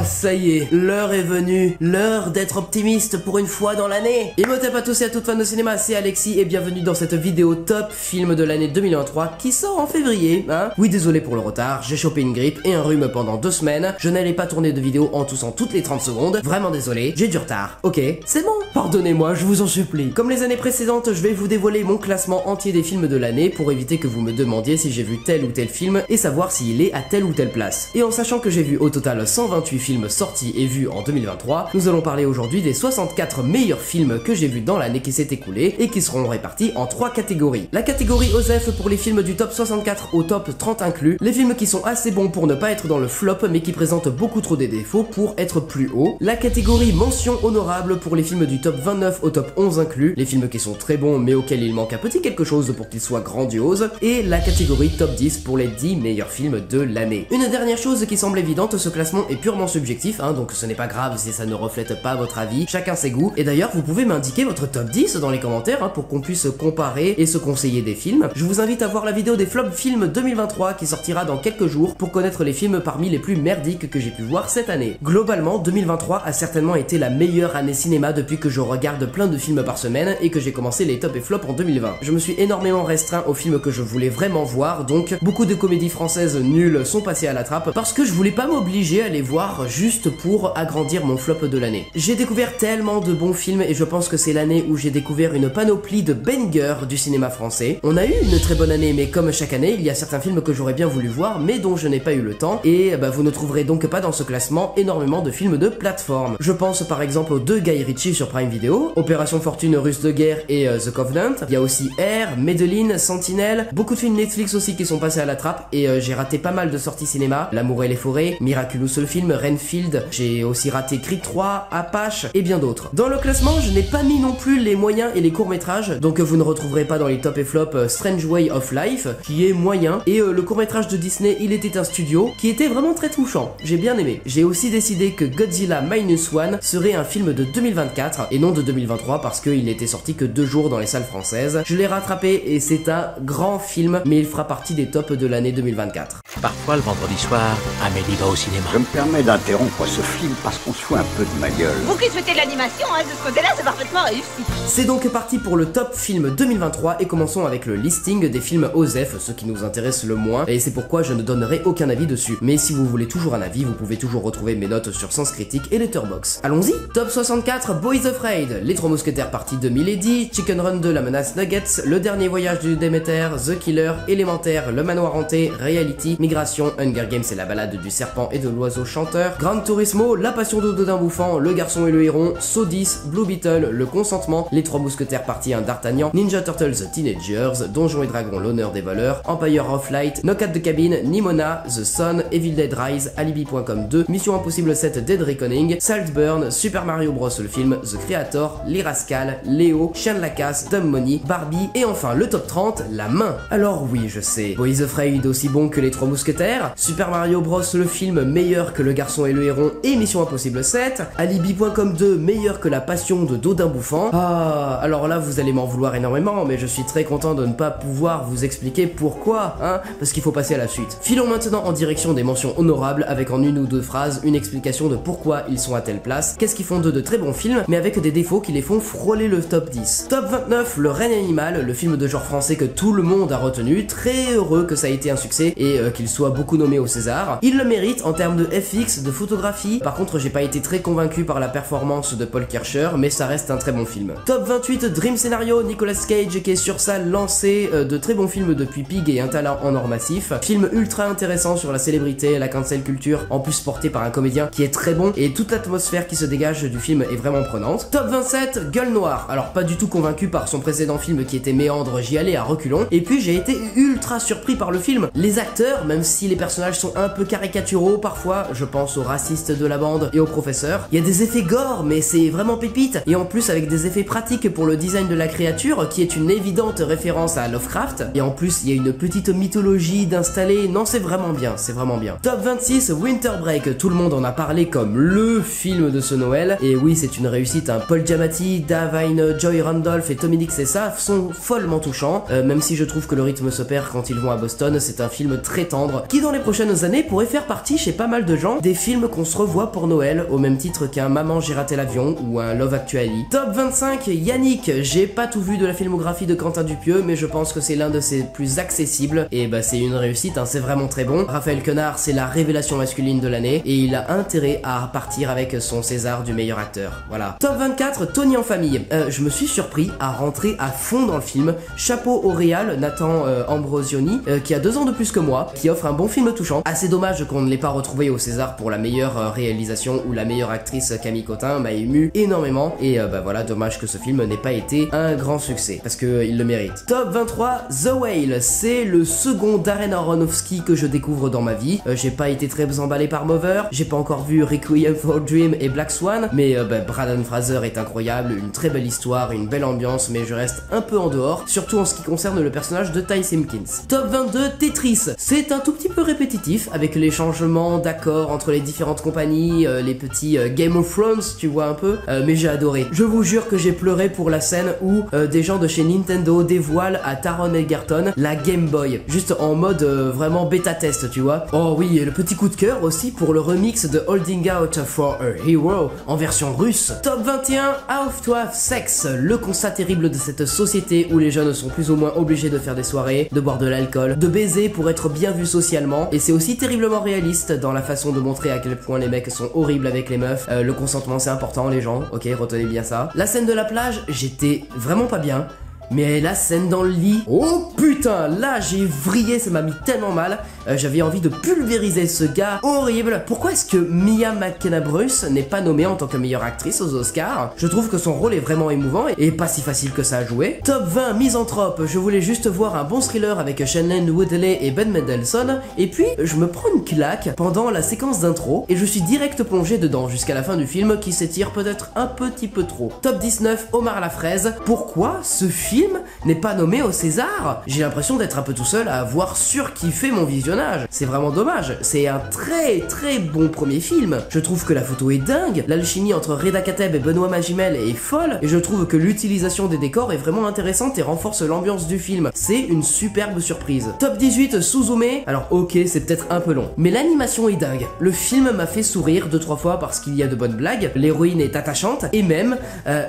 ça y est, l'heure est venue, l'heure d'être optimiste pour une fois dans l'année. Et à tous et à toutes fans de cinéma, c'est Alexis et bienvenue dans cette vidéo top film de l'année 2023 qui sort en février, hein. Oui, désolé pour le retard, j'ai chopé une grippe et un rhume pendant 2 semaines, je n'allais pas tourner de vidéo en toussant toutes les 30 secondes, vraiment désolé, j'ai du retard. Ok, c'est bon, pardonnez-moi, je vous en supplie. Comme les années précédentes, je vais vous dévoiler mon classement entier des films de l'année pour éviter que vous me demandiez si j'ai vu tel ou tel film et savoir s'il est à telle ou telle place. Et en sachant que j'ai vu au total 128 films sortis et vus en 2023, nous allons parler aujourd'hui des 64 meilleurs films que j'ai vus dans l'année qui s'est écoulée et qui seront répartis en 3 catégories. La catégorie OSEF pour les films du top 64 au top 30 inclus, les films qui sont assez bons pour ne pas être dans le flop mais qui présentent beaucoup trop des défauts pour être plus haut. La catégorie mention honorable pour les films du top 29 au top 11 inclus, les films qui sont très bons mais auxquels il manque un petit quelque chose pour qu'ils soient grandioses. Et la catégorie top 10 pour les 10 meilleurs films de l'année. Une dernière chose qui semble évidente, ce classement est purement subjectif, hein, donc ce n'est pas grave si ça ne reflète pas votre avis, chacun ses goûts. Et d'ailleurs, vous pouvez m'indiquer votre top 10 dans les commentaires hein, pour qu'on puisse comparer et se conseiller des films. Je vous invite à voir la vidéo des flop films 2023 qui sortira dans quelques jours pour connaître les films parmi les plus merdiques que j'ai pu voir cette année. Globalement, 2023 a certainement été la meilleure année cinéma depuis que je regarde plein de films par semaine et que j'ai commencé les tops et flops en 2020. Je me suis énormément restreint aux films que je voulais vraiment voir, donc beaucoup de comédies françaises nulles sont passées à la trappe parce que je voulais pas m'obliger à les voir juste pour agrandir mon flop de l'année. J'ai découvert tellement de bons films et je pense que c'est l'année où j'ai découvert une panoplie de bangers du cinéma français. On a eu une très bonne année, mais comme chaque année, il y a certains films que j'aurais bien voulu voir mais dont je n'ai pas eu le temps et vous ne trouverez donc pas dans ce classement énormément de films de plateforme. Je pense par exemple aux 2 Guy Ritchie sur Prime Video, Opération Fortune russe de guerre et The Covenant. Il y a aussi Air, Medellin, Sentinelle, beaucoup de films Netflix aussi qui sont passés à la trappe et j'ai raté pas mal de sorties cinéma, L'amour et les forêts, Miraculous le film, Renfield, j'ai aussi raté Creed 3, Apache et bien d'autres. Dans le classement, je n'ai pas mis non plus les moyens et les courts-métrages, donc vous ne retrouverez pas dans les top et flop Strange Way of Life, qui est moyen, et le court-métrage de Disney Il était un studio, qui était vraiment très touchant, j'ai bien aimé. J'ai aussi décidé que Godzilla Minus One serait un film de 2024 et non de 2023 parce qu'il n'était sorti que 2 jours dans les salles françaises. Je l'ai rattrapé et c'est un grand film, mais il fera partie des tops de l'année 2024. Parfois, le vendredi soir, Amélie va au cinéma. Je me permets d'interrompre ce film parce qu'on se fout un peu de ma gueule. Vous qui souhaitez de l'animation, hein, de ce côté-là, c'est parfaitement réussi. C'est donc parti pour le top film 2023 et commençons avec le listing des films OSEF, ceux qui nous intéressent le moins, et c'est pourquoi je ne donnerai aucun avis dessus. Mais si vous voulez toujours un avis, vous pouvez toujours retrouver mes notes sur Sens Critique et Letterboxd. Allons-y. Top 64, Boys Afraid, Les 3 Mousquetaires partie 2, Milady, Chicken Run 2, La Menace Nuggets, Le Dernier Voyage du Déméter, The Killer, Élémentaire, Le Manoir Hanté, Reality, Migration, Hunger Games et la balade du serpent et de l'oiseau chanteur, Gran Turismo, La Passion de Dodin Bouffant, Le Garçon et le Héron, Saw 10, Blue Beetle, Le Consentement, Les 3 Mousquetaires partie 1 d'Artagnan, Ninja Turtles Teenagers, Donjons et Dragons L'Honneur des Voleurs, Empire of Light, Knockout de Cabine, Nimona, The Sun, Evil Dead Rise, Alibi.com 2, Mission Impossible 7 Dead Reckoning, Saltburn, Super Mario Bros le film, The Creator, Les Rascals, Léo, Chien de la Casse, Dumb Money, Barbie et enfin le top 30, La Main. Alors oui, je sais, Boys Afraid aussi bon que Les 3 Mousquetaires, Super Mario Bros le film meilleur que Le Garçon et le Héron et Mission Impossible 7, Alibi.com 2 meilleur que La Passion de Dodin Bouffant. Ah, alors là vous allez m'en vouloir énormément, mais je suis très content de ne pas pouvoir vous expliquer pourquoi, hein, parce qu'il faut passer à la suite. Filons maintenant en direction des mentions honorables avec en 1 ou 2 phrases une explication de pourquoi ils sont à telle place, qu'est-ce qui font d'eux de très bons films, mais avec des défauts qui les font frôler le top 10. Top 29, Le Règne Animal, le film de genre français que tout le monde a retenu, très heureux que ça ait été un succès et qu'il soit beaucoup nommé au César. Il le mérite en termes de FX, de photographie, par contre j'ai pas été très convaincu par la performance de Paul Kircher, mais ça reste un très bon film. Top 28, Dream Scenario, Nicolas Cage qui est sur sa lancée de très bons films depuis Pig et Un talent en or massif. Film ultra intéressant sur la célébrité, la cancel culture, en plus porté par un comédien qui est très bon et toute l'atmosphère qui se dégage du film est vraiment prenante. Top 27, Gueule Noire. Alors pas du tout convaincu par son précédent film qui était Méandre, j'y allais à reculons. Et puis j'ai été ultra surpris par le film. Les acteurs, même si les personnages sont un peu caricaturaux parfois, je pense aux racistes de la bande et au professeur. Il y a des effets gore mais c'est vraiment pépite et en plus avec des effets pratiques pour le design de la créature qui est une évidente référence à Lovecraft et en plus il y a une petite mythologie d'installer. Non, c'est vraiment bien, c'est vraiment bien. Top 26, Winter Break, tout le monde en a parlé comme le film de ce Noël et oui c'est une réussite, hein. Paul Giamatti, Davine Joy Randolph et Dominique Sessa sont follement touchants, même si je trouve que le rythme se perd quand ils vont à Boston. C'est un film très tendre Cassandre, qui dans les prochaines années pourrait faire partie chez pas mal de gens des films qu'on se revoit pour Noël, au même titre qu'un Maman j'ai raté l'avion ou un Love Actually. Top 25, Yannick. J'ai pas tout vu de la filmographie de Quentin Dupieux, mais je pense que c'est l'un de ses plus accessibles, et bah c'est une réussite, hein, c'est vraiment très bon. Raphaël Quenard, c'est la révélation masculine de l'année, et il a intérêt à partir avec son César du meilleur acteur. Voilà. Top 24, Tony en famille. Je me suis surpris à rentrer à fond dans le film. Chapeau au réal, Nathan Ambrosioni, qui a 2 ans de plus que moi, qui offre un bon film touchant. Assez dommage qu'on ne l'ait pas retrouvé au César pour la meilleure réalisation ou la meilleure actrice. Camille Cotin m'a ému énormément, et bah voilà, dommage que ce film n'ait pas été un grand succès, parce qu'il le mérite. Top 23, The Whale. C'est le second Darren Aronofsky que je découvre dans ma vie. J'ai pas été très emballé par Mover, j'ai pas encore vu Requiem for a Dream et Black Swan, mais Brandon Fraser est incroyable, une très belle histoire, une belle ambiance, mais je reste un peu en dehors, surtout en ce qui concerne le personnage de Ty Simpkins. Top 22, Tetris. C'est un tout petit peu répétitif, avec les changements d'accords entre les différentes compagnies, les petits Game of Thrones, tu vois un peu, mais j'ai adoré. Je vous jure que j'ai pleuré pour la scène où des gens de chez Nintendo dévoilent à Taron Egerton la Game Boy, juste en mode vraiment bêta test, tu vois. Oh oui, et le petit coup de cœur aussi pour le remix de Holding Out for a Hero en version russe. Top 21, How to Have Sex, le constat terrible de cette société où les jeunes sont plus ou moins obligés de faire des soirées, de boire de l'alcool, de baiser pour être bien vus socialement, et c'est aussi terriblement réaliste dans la façon de montrer à quel point les mecs sont horribles avec les meufs. Le consentement c'est important les gens, ok, retenez bien ça. La scène de la plage, j'étais vraiment pas bien. Mais la scène dans le lit, oh putain, là j'ai vrillé, ça m'a mis tellement mal. J'avais envie de pulvériser ce gars horrible. Pourquoi est-ce que Mia McKenna-Bruce n'est pas nommée en tant que meilleure actrice aux Oscars? Je trouve que son rôle est vraiment émouvant et pas si facile que ça à jouer. Top 20, Misanthrope. Je voulais juste voir un bon thriller avec Shailene Woodley et Ben Mendelsohn, et puis je me prends une claque pendant la séquence d'intro et je suis direct plongé dedans jusqu'à la fin du film qui s'étire peut-être un petit peu trop. Top 19, Omar la fraise. Pourquoi ce film n'est pas nommé au César? J'ai l'impression d'être un peu tout seul à avoir surkiffé mon visionnage. C'est vraiment dommage, c'est un très bon premier film. Je trouve que la photo est dingue, l'alchimie entre Reda Kateb et Benoît Magimel est folle, et je trouve que l'utilisation des décors est vraiment intéressante et renforce l'ambiance du film. C'est une superbe surprise. Top 18, Suzume. Alors ok, c'est peut-être un peu long, mais l'animation est dingue. Le film m'a fait sourire 2-3 fois parce qu'il y a de bonnes blagues, l'héroïne est attachante, et même,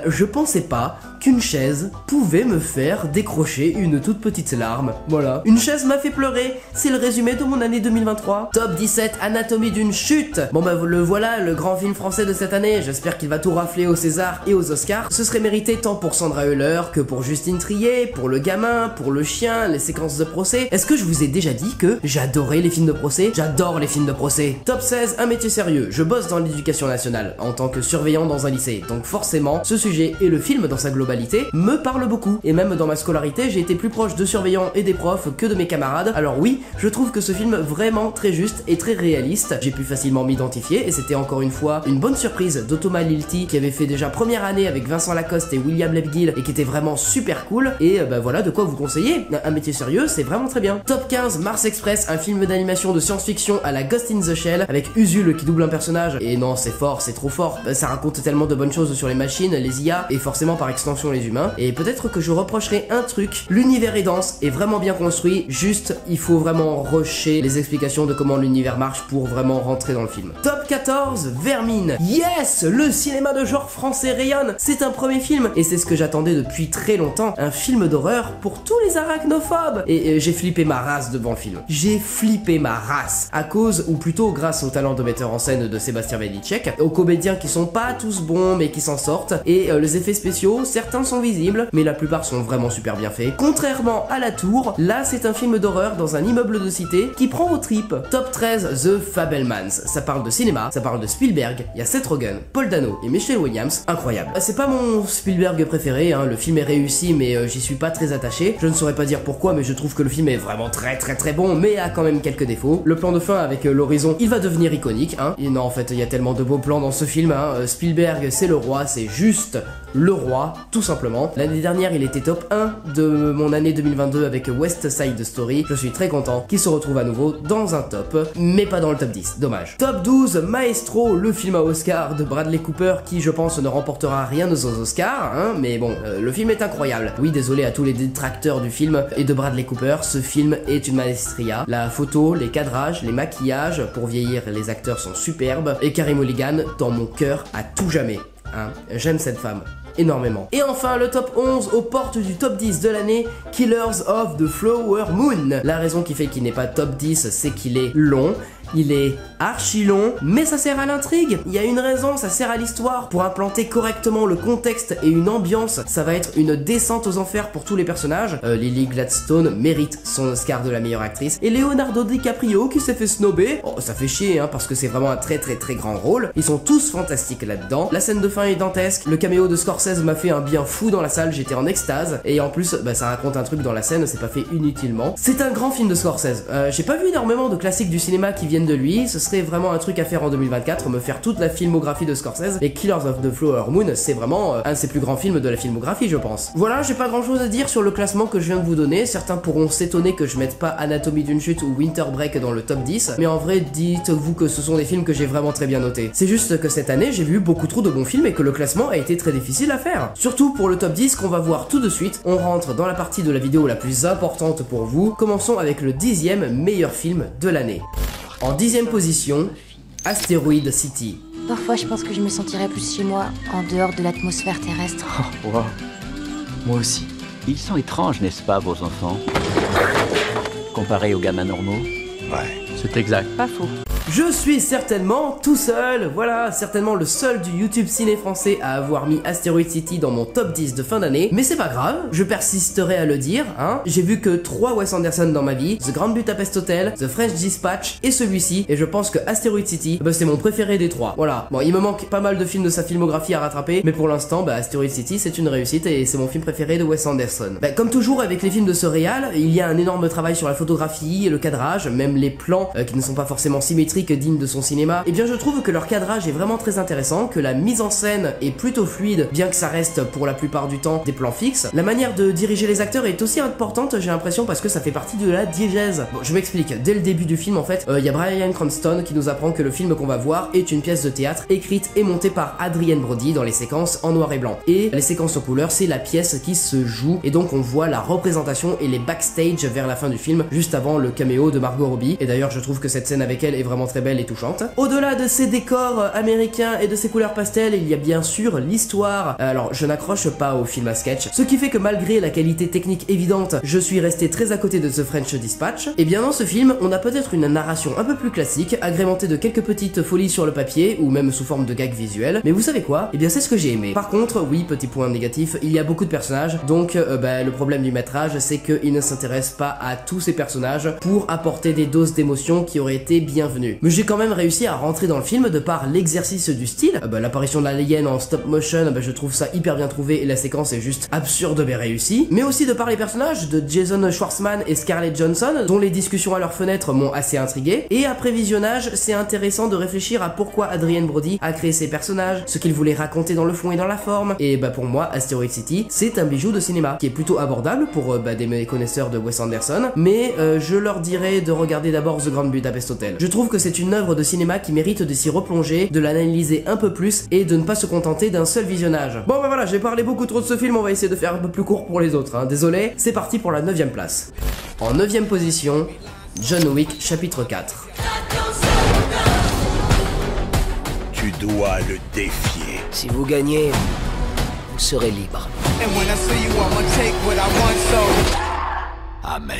je pensais pas qu'une chaise pouvait me faire décrocher une toute petite larme. Voilà. Une chaise m'a fait pleurer, c'est le résumé de mon année 2023. Top 17, Anatomie d'une chute. Bon bah le voilà, le grand film français de cette année. J'espère qu'il va tout rafler au César et aux Oscars. Ce serait mérité tant pour Sandra Hüller que pour Justine Triet, pour le gamin, pour le chien, les séquences de procès. Est-ce que je vous ai déjà dit que j'adorais les films de procès? J'adore les films de procès. Top 16, Un métier sérieux. Je bosse dans l'éducation nationale en tant que surveillant dans un lycée. Donc forcément, ce sujet et le film dans sa globalité me parlent beaucoup. Et même dans ma scolarité, j'ai été plus proche de surveillants et des profs que de mes camarades. Alors oui, je trouve que ce film vraiment très juste et très réaliste. J'ai pu facilement m'identifier et c'était encore une fois une bonne surprise de Thomas Lilti qui avait fait déjà première année avec Vincent Lacoste et William Lebguil et qui était vraiment super cool. Et bah voilà de quoi vous conseiller. Un métier sérieux, c'est vraiment très bien. Top 15, Mars Express, un film d'animation de science-fiction à la Ghost in the Shell avec Usul qui double un personnage. Et non, c'est fort, c'est trop fort. Ça raconte tellement de bonnes choses sur les machines, les IA et forcément par extension les humains. Et peut-être que je reprocherai un truc, l'univers est dense et vraiment bien construit, juste il faut vraiment rusher les explications de comment l'univers marche pour vraiment rentrer dans le film. Top 14, Vermine. Yes, le cinéma de genre français rayonne. C'est un premier film et c'est ce que j'attendais depuis très longtemps, un film d'horreur pour tous les arachnophobes. Et j'ai flippé ma race devant le film. J'ai flippé ma race à cause, ou plutôt grâce au talent de metteur en scène de Sébastien Velicek, aux comédiens qui sont pas tous bons mais qui s'en sortent, et les effets spéciaux, certains sont visibles mais la plupart sont vraiment super bien faits. Contrairement à La Tour, là c'est un film d'horreur dans un immeuble de cité qui prend aux tripes. Top 13, The Fabelmans. Ça parle de cinéma, ça parle de Spielberg, il y a Seth Rogen, Paul Dano et Michelle Williams. Incroyable. C'est pas mon Spielberg préféré, hein. Le film est réussi mais j'y suis pas très attaché. Je ne saurais pas dire pourquoi mais je trouve que le film est vraiment très bon mais a quand même quelques défauts. Le plan de fin avec l'horizon, il va devenir iconique, hein. Et non en fait il y a tellement de beaux plans dans ce film, hein. Spielberg c'est le roi, c'est juste le roi, tout simplement. L'année dernière il était été top 1 de mon année 2022 avec West Side Story. Je suis très content qu'il se retrouve à nouveau dans un top, mais pas dans le top 10, dommage. Top 12, Maestro, le film à Oscar de Bradley Cooper qui je pense ne remportera rien aux Oscars, hein, mais bon, le film est incroyable. Oui, désolé à tous les détracteurs du film et de Bradley Cooper, ce film est une maestria. La photo, les cadrages, les maquillages, pour vieillir les acteurs sont superbes, et Carey Mulligan dans mon cœur à tout jamais. Hein, j'aime cette femme énormément. Et enfin le top 11 aux portes du top 10 de l'année, Killers of the Flower Moon. La raison qui fait qu'il n'est pas top 10, c'est qu'il est long. Il est archi long, mais ça sert à l'intrigue. Il y a une raison, ça sert à l'histoire. Pour implanter correctement le contexte et une ambiance, ça va être une descente aux enfers pour tous les personnages. Lily Gladstone mérite son Oscar de la meilleure actrice. Et Leonardo DiCaprio qui s'est fait snobber. Oh, ça fait chier, hein, parce que c'est vraiment un très grand rôle. Ils sont tous fantastiques là-dedans. La scène de fin est dantesque. Le caméo de Scorsese m'a fait un bien fou dans la salle, j'étais en extase. Et en plus, ça raconte un truc dans la scène, c'est pas fait inutilement. C'est un grand film de Scorsese. J'ai pas vu énormément de classiques du cinéma qui viennent de lui, ce serait vraiment un truc à faire en 2024, me faire toute la filmographie de Scorsese, et Killers of the Flower Moon, c'est vraiment un de ses plus grands films de la filmographie, je pense. Voilà, j'ai pas grand chose à dire sur le classement que je viens de vous donner, certains pourront s'étonner que je mette pas Anatomie d'une chute ou Winter Break dans le top 10, mais en vrai, dites-vous que ce sont des films que j'ai vraiment très bien notés. C'est juste que cette année, j'ai vu beaucoup trop de bons films et que le classement a été très difficile à faire. Surtout pour le top 10 qu'on va voir tout de suite, on rentre dans la partie de la vidéo la plus importante pour vous, commençons avec le 10e meilleur film de l'année. En 10e position, Asteroid City. Parfois, je pense que je me sentirais plus chez moi, en dehors de l'atmosphère terrestre. Oh, wow. Moi aussi. Ils sont étranges, n'est-ce pas, vos enfants? Comparés aux gamins normaux? Ouais, c'est exact. Pas faux. Je suis certainement tout seul, voilà, certainement le seul du YouTube ciné français à avoir mis Asteroid City dans mon top 10 de fin d'année, mais c'est pas grave, je persisterai à le dire, hein. J'ai vu que 3 Wes Anderson dans ma vie, The Grand Budapest Hotel, The French Dispatch et celui-ci, et je pense que Asteroid City, c'est mon préféré des 3. Voilà, bon, il me manque pas mal de films de sa filmographie à rattraper, mais pour l'instant, Asteroid City c'est une réussite et c'est mon film préféré de Wes Anderson. Comme toujours avec les films de ce réal, il y a un énorme travail sur la photographie, le cadrage, même les plans qui ne sont pas forcément symétriques digne de son cinéma, et bien je trouve que leur cadrage est vraiment très intéressant, que la mise en scène est plutôt fluide, bien que ça reste pour la plupart du temps des plans fixes. La manière de diriger les acteurs est aussi importante, j'ai l'impression, parce que ça fait partie de la diégèse. Bon, je m'explique, dès le début du film en fait, il y a Bryan Cranston qui nous apprend que le film qu'on va voir est une pièce de théâtre écrite et montée par Adrien Brody dans les séquences en noir et blanc. Et les séquences en couleur, c'est la pièce qui se joue, et donc on voit la représentation et les backstage vers la fin du film, juste avant le caméo de Margot Robbie. Et d'ailleurs je trouve que cette scène avec elle est vraiment très belle et touchante. Au-delà de ces décors américains et de ces couleurs pastel, il y a bien sûr l'histoire. Alors je n'accroche pas au film à sketch, ce qui fait que malgré la qualité technique évidente, je suis resté très à côté de The French Dispatch. Et bien dans ce film, on a peut-être une narration un peu plus classique, agrémentée de quelques petites folies sur le papier, ou même sous forme de gags visuels. Mais vous savez quoi? Et bien c'est ce que j'ai aimé. Par contre, oui, petit point négatif, il y a beaucoup de personnages, donc le problème du métrage, c'est qu'il ne s'intéresse pas à tous ces personnages pour apporter des doses d'émotion qui auraient été bienvenues. Mais j'ai quand même réussi à rentrer dans le film de par l'exercice du style. L'apparition de l'alien en stop motion, je trouve ça hyper bien trouvé et la séquence est juste absurde mais réussie. Mais aussi de par les personnages de Jason Schwartzman et Scarlett Johansson, dont les discussions à leur fenêtre m'ont assez intrigué. Et après visionnage, c'est intéressant de réfléchir à pourquoi Adrien Brody a créé ces personnages, ce qu'il voulait raconter dans le fond et dans la forme. Et pour moi, Asteroid City, c'est un bijou de cinéma qui est plutôt abordable pour des méconnaisseurs de Wes Anderson, mais je leur dirais de regarder d'abord The Grand Budapest Hotel. Je trouve que c'est une œuvre de cinéma qui mérite de s'y replonger, de l'analyser un peu plus et de ne pas se contenter d'un seul visionnage. Bon voilà, j'ai parlé beaucoup trop de ce film, on va essayer de faire un peu plus court pour les autres, hein. Désolé, c'est parti pour la 9e place. En 9e position, John Wick chapitre 4. Tu dois le défier. Si vous gagnez, vous serez libre. Amen.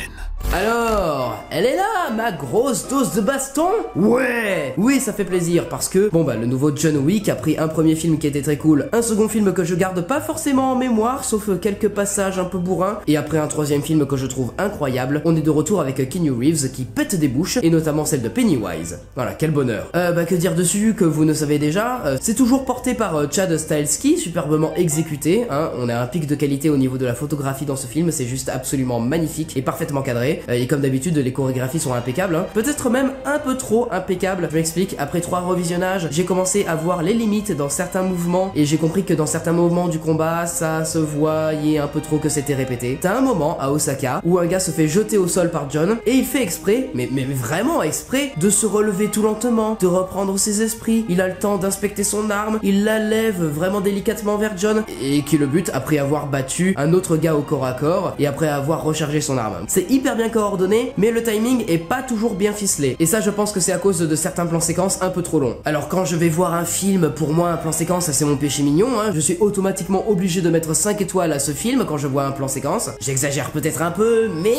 Alors, elle est là, ma grosse dose de baston? Ouais! Oui, ça fait plaisir, parce que, le nouveau John Wick a pris un premier film qui était très cool, un second film que je garde pas forcément en mémoire, sauf quelques passages un peu bourrins, et après un troisième film que je trouve incroyable, on est de retour avec Keanu Reeves qui pète des bouches, et notamment celle de Pennywise. Voilà, quel bonheur. Que dire dessus que vous ne savez déjà? C'est toujours porté par Chad Stahelski, superbement exécuté, hein, on a un pic de qualité au niveau de la photographie dans ce film, c'est juste absolument magnifique et parfaitement cadré. fait. Et comme d'habitude, les chorégraphies sont impeccables, hein. Peut-être même un peu trop impeccables. Je m'explique, après 3 revisionnages, j'ai commencé à voir les limites dans certains mouvements et j'ai compris que dans certains moments du combat, ça se voyait un peu trop que c'était répété. T'as un moment à Osaka où un gars se fait jeter au sol par John et il fait exprès, mais vraiment exprès, de se relever tout lentement, de reprendre ses esprits. Il a le temps d'inspecter son arme, il la lève vraiment délicatement vers John et qui le bute après avoir battu un autre gars au corps à corps et après avoir rechargé son arme. C'est hyper bien coordonné, mais le timing est pas toujours bien ficelé. Et ça, je pense que c'est à cause de certains plans séquences un peu trop longs. Alors quand je vais voir un film, pour moi un plan séquence c'est mon péché mignon, hein. Je suis automatiquement obligé de mettre 5 étoiles à ce film quand je vois un plan séquence. J'exagère peut-être un peu, mais...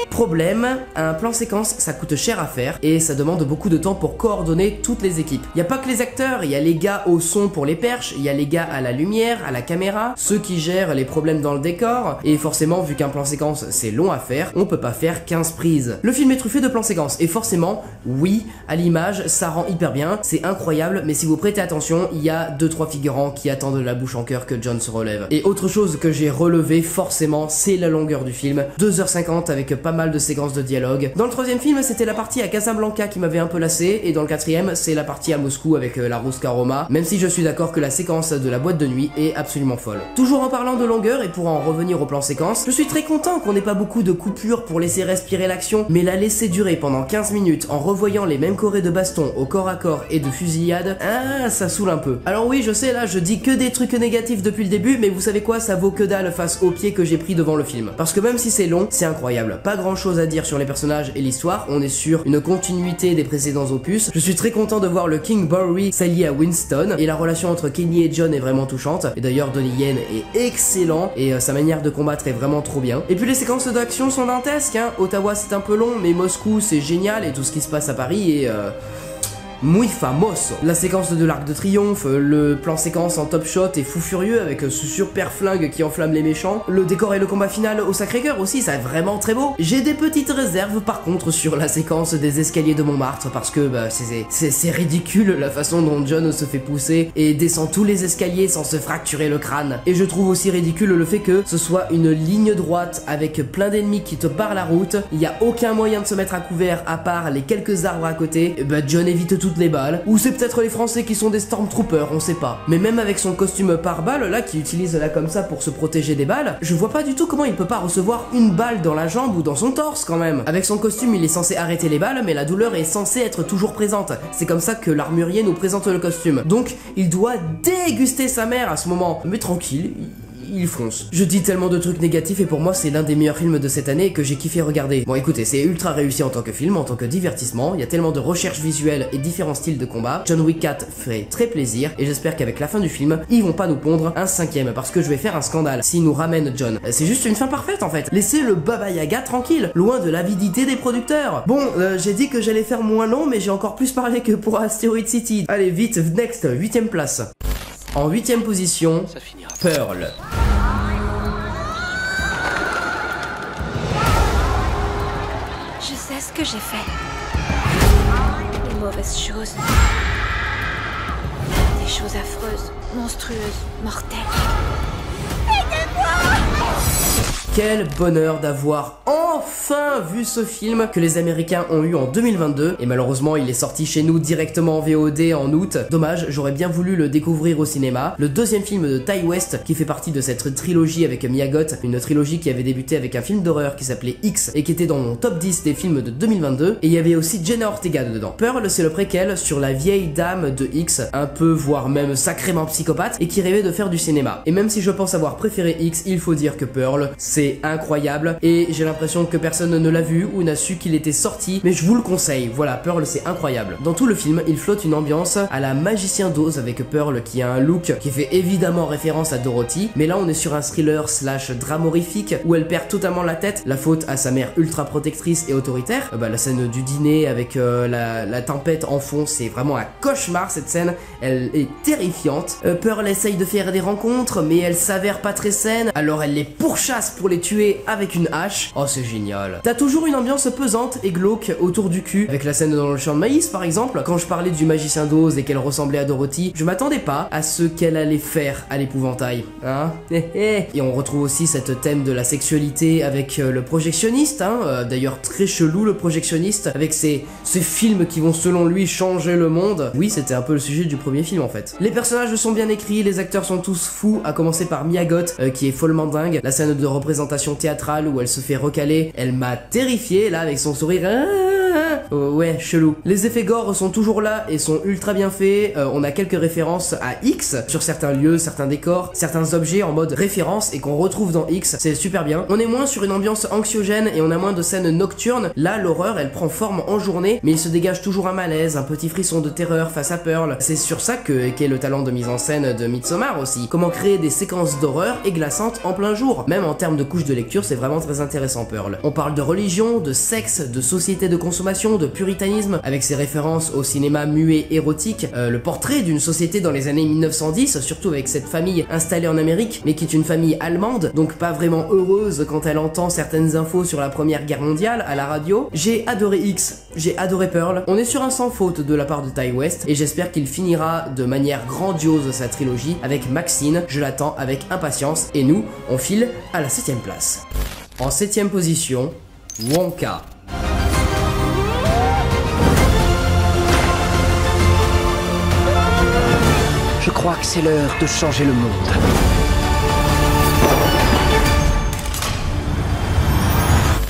Problème, un plan séquence ça coûte cher à faire et ça demande beaucoup de temps pour coordonner toutes les équipes. Y a pas que les acteurs, il y a les gars au son pour les perches, il y a les gars à la lumière, à la caméra, ceux qui gèrent les problèmes dans le décor, et forcément vu qu'un plan séquence c'est long à faire, on peut pas faire 15 prises. Le film est truffé de plans séquences et forcément, oui, à l'image ça rend hyper bien, c'est incroyable, mais si vous prêtez attention, il y a 2-3 figurants qui attendent de la bouche en cœur que John se relève. Et autre chose que j'ai relevé forcément, c'est la longueur du film, 2h50 avec pas mal de séquences de dialogue. Dans le 3e film, c'était la partie à Casablanca qui m'avait un peu lassé, et dans le 4e, c'est la partie à Moscou avec la Ruska Roma, même si je suis d'accord que la séquence de la boîte de nuit est absolument folle. Toujours en parlant de longueur, et pour en revenir au plan séquence, je suis très content qu'on n'ait pas beaucoup de coupures pour laisser respirer l'action, mais la laisser durer pendant 15 minutes en revoyant les mêmes chorés de baston au corps à corps et de fusillade, ah, ça saoule un peu. Alors oui, je sais, là, je dis que des trucs négatifs depuis le début, mais vous savez quoi, ça vaut que dalle face au pied que j'ai pris devant le film. Parce que même si c'est long, c'est incroyable. Pas grand chose à dire sur les personnages et l'histoire, on est sur une continuité des précédents opus. Je suis très content de voir le King Bowery s'allier à Winston, et la relation entre Kenny et John est vraiment touchante, et d'ailleurs Donnie Yen est excellent, et sa manière de combattre est vraiment trop bien. Et puis les séquences d'action sont dantesques, hein. Ottawa c'est un peu long, mais Moscou c'est génial, et tout ce qui se passe à Paris est... muy famoso. La séquence de l'Arc de Triomphe, le plan séquence en top shot est fou furieux avec ce super flingue qui enflamme les méchants. Le décor et le combat final au Sacré-Cœur aussi, ça est vraiment très beau. J'ai des petites réserves par contre sur la séquence des escaliers de Montmartre parce que bah, c'est ridicule la façon dont John se fait pousser et descend tous les escaliers sans se fracturer le crâne. Et je trouve aussi ridicule le fait que ce soit une ligne droite avec plein d'ennemis qui te barrent la route. Il n'y a aucun moyen de se mettre à couvert à part les quelques arbres à côté. Et bah, John évite tout les balles, ou c'est peut-être les Français qui sont des Stormtroopers, on sait pas. Mais même avec son costume pare-balles là, qui utilise là comme ça pour se protéger des balles, je vois pas du tout comment il peut pas recevoir une balle dans la jambe ou dans son torse quand même. Avec son costume, il est censé arrêter les balles, mais la douleur est censée être toujours présente. C'est comme ça que l'armurier nous présente le costume. Donc, il doit déguster sa mère à ce moment. Mais tranquille, il fonce. Je dis tellement de trucs négatifs et pour moi c'est l'un des meilleurs films de cette année que j'ai kiffé regarder. Bon écoutez, c'est ultra réussi en tant que film, en tant que divertissement, il y a tellement de recherches visuelles et différents styles de combat. John Wick 4 fait très plaisir et j'espère qu'avec la fin du film, ils vont pas nous pondre un 5e parce que je vais faire un scandale s'ils nous ramènent John. C'est juste une fin parfaite en fait. Laissez le Baba Yaga tranquille, loin de l'avidité des producteurs. Bon, j'ai dit que j'allais faire moins long mais j'ai encore plus parlé que pour Asteroid City. Allez vite, next, 8e place. En 8e position, Pearl. Je sais ce que j'ai fait. Les mauvaises choses. Des choses affreuses, monstrueuses, mortelles. Quel bonheur d'avoir enfin vu ce film que les Américains ont eu en 2022 et malheureusement il est sorti chez nous directement en VOD en août. Dommage, j'aurais bien voulu le découvrir au cinéma. Le deuxième film de Ty West qui fait partie de cette trilogie avec Mia Goth, une trilogie qui avait débuté avec un film d'horreur qui s'appelait X et qui était dans mon top 10 des films de 2022 et il y avait aussi Jenna Ortega dedans. Pearl c'est le préquel sur la vieille dame de X, un peu voire même sacrément psychopathe et qui rêvait de faire du cinéma. Et même si je pense avoir préféré X, il faut dire que Pearl c'est incroyable et j'ai l'impression que personne ne l'a vu ou n'a su qu'il était sorti, mais je vous le conseille. Voilà, Pearl c'est incroyable. Dans tout le film, il flotte une ambiance à la Magicien d'Oz avec Pearl qui a un look qui fait évidemment référence à Dorothy, mais là on est sur un thriller slash drame horrifique où elle perd totalement la tête, la faute à sa mère ultra protectrice et autoritaire. La scène du dîner avec la tempête en fond, c'est vraiment un cauchemar cette scène, elle est terrifiante. Pearl essaye de faire des rencontres, mais elle s'avère pas très saine, alors elle les pourchasse pour les les tuer avec une hache. Oh, c'est génial. T'as toujours une ambiance pesante et glauque autour du cul, avec la scène dans le champ de maïs par exemple. Quand je parlais du magicien d'Oz et qu'elle ressemblait à Dorothy, je m'attendais pas à ce qu'elle allait faire à l'épouvantail, hein. Et on retrouve aussi cette thème de la sexualité avec le projectionniste, hein. D'ailleurs très chelou le projectionniste, avec ces films qui vont selon lui changer le monde. Oui, c'était un peu le sujet du premier film en fait. Les personnages sont bien écrits, les acteurs sont tous fous, à commencer par Mia Goth, qui est follement dingue. La scène de représentation théâtrale où elle se fait recaler, elle m'a terrifié là avec son sourire. Ouais, chelou. Les effets gore sont toujours là et sont ultra bien faits. On a quelques références à X sur certains lieux, certains décors, certains objets en mode référence et qu'on retrouve dans X. C'est super bien. On est moins sur une ambiance anxiogène et on a moins de scènes nocturnes. Là, l'horreur, elle prend forme en journée, mais il se dégage toujours un malaise, un petit frisson de terreur face à Pearl. C'est sur ça qu'est le talent de mise en scène de Midsommar aussi. Comment créer des séquences d'horreur et glaçantes en plein jour. Même en termes de couches de lecture, c'est vraiment très intéressant, Pearl. On parle de religion, de sexe, de société de consommation, de puritanisme, avec ses références au cinéma muet érotique, le portrait d'une société dans les années 1910, surtout avec cette famille installée en Amérique, mais qui est une famille allemande, donc pas vraiment heureuse quand elle entend certaines infos sur la Première Guerre mondiale à la radio. J'ai adoré X, j'ai adoré Pearl. On est sur un sans faute de la part de Ti West, et j'espère qu'il finira de manière grandiose sa trilogie avec Maxine. Je l'attends avec impatience, et nous, on file à la 7ème place. En 7ème position, Wonka. Je crois que c'est l'heure de changer le monde.